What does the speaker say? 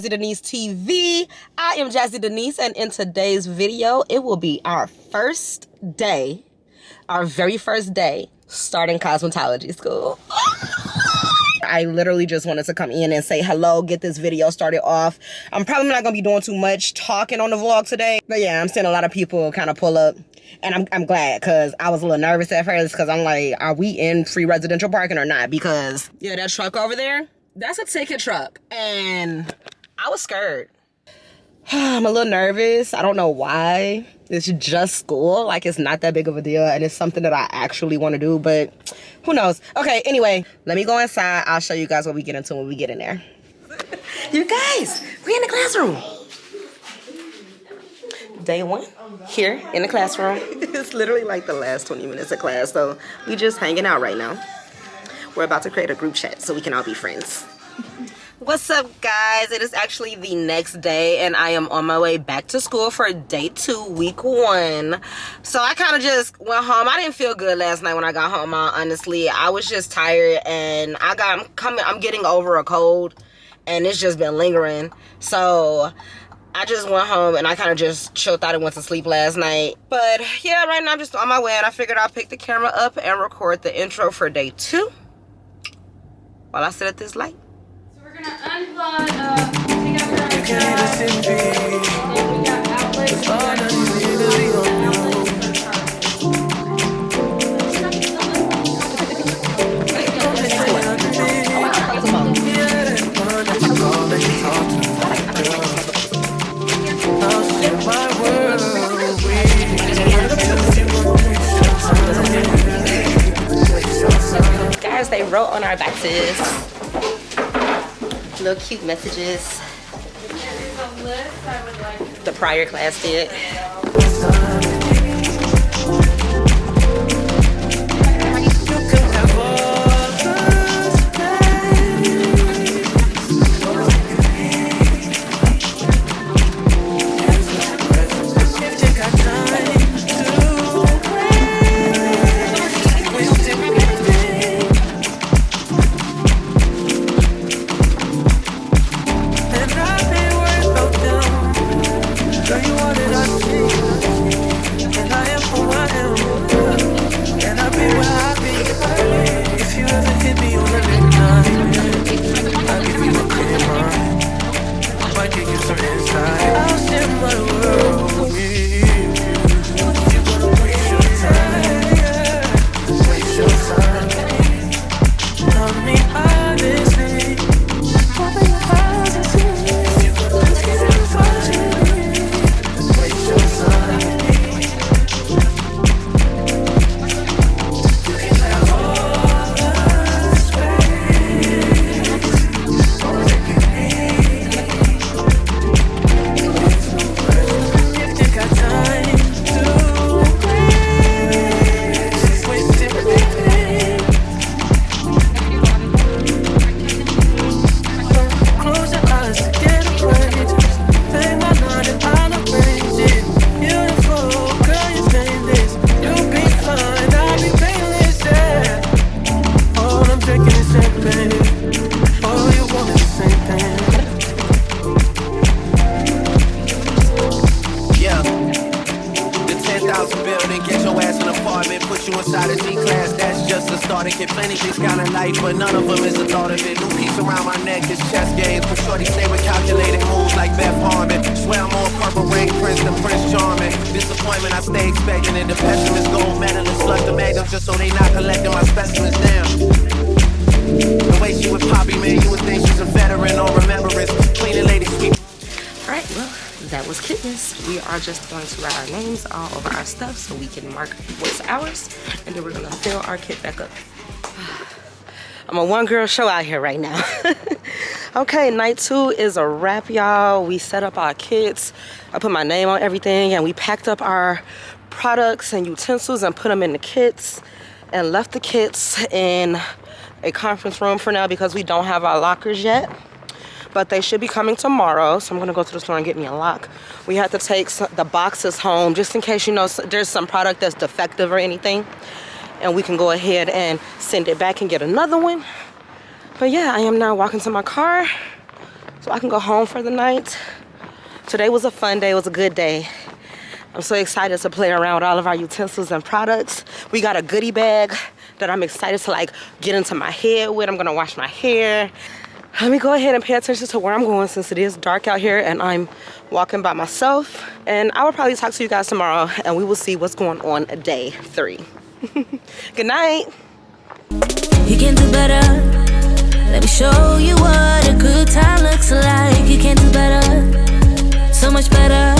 JazzyDeniseTV. I am Jazzy Denise, and in today's video, it will be our first day, our very first day starting cosmetology school. I literally just wanted to come in and say hello, get this video started off. I'm probably not gonna be doing too much talking on the vlog today, but yeah, I'm seeing a lot of people kind of pull up, and I'm glad, because I was a little nervous at first, because I'm like, are we in free residential parking or not? Because yeah, that truck over there, that's a ticket truck, and I was scared. I'm a little nervous. I don't know why. It's just school. Like, it's not that big of a deal, and it's something that I actually want to do, but who knows? Okay, anyway, let me go inside. I'll show you guys what we get into when we get in there. You guys, we're in the classroom. Day one, here in the classroom. It's literally like the last 20 minutes of class, so we just hanging out right now. We're about to create a group chat so we can all be friends. What's up, guys? It is actually the next day, and I am on my way back to school for day 2, week 1. So I kind of just went home. I didn't feel good last night when I got home, honestly. I was just tired, and I'm getting over a cold, and it's just been lingering. So I just went home, and I kind of just chilled out and went to sleep last night. But yeah, right now I'm just on my way, and I figured I'll pick the camera up and record the intro for day 2 while I sit at this light. We're gonna unplug, take out your outlets, and we got outlets, we got outlets Guys, they wrote on our boxes little cute messages. The prior class did. But none of them is the thought of it. New piece around my neck is chess games. But shorty stay with calculated moves like Beth Harmon. Swear I'm more purple rain prince than Prince Charming. Disappointment I stay expecting, and the pessimist gold medalists flush the magnums just so they not collecting my specimens down. The way she with Poppy, man, you would think she's a veteran or remembrance. Cleaning lady sweep. Alright, well, that was KITMAS. We are just going to write our names all over our stuff so we can mark what's ours, and then we're gonna fill our kit back up. I'm a one-girl show out here right now. Okay, night 2 is a wrap, y'all. We set up our kits. I put my name on everything, and we packed up our products and utensils and put them in the kits and left the kits in a conference room for now because we don't have our lockers yet. But they should be coming tomorrow, so I'm gonna go to the store and get me a lock. We had to take the boxes home just in case, you know, there's some product that's defective or anything, and we can go ahead and send it back and get another one. But yeah, I am now walking to my car so I can go home for the night. Today was a fun day. It was a good day. I'm so excited to play around with all of our utensils and products. We got a goodie bag that I'm excited to like get into my head with. I'm gonna wash my hair. Let me go ahead and pay attention to where I'm going since it is dark out here and I'm walking by myself. And I will probably talk to you guys tomorrow and we will see what's going on day 3. Good night. You can do better. Let me show you what a good time looks like. You can do better. So much better.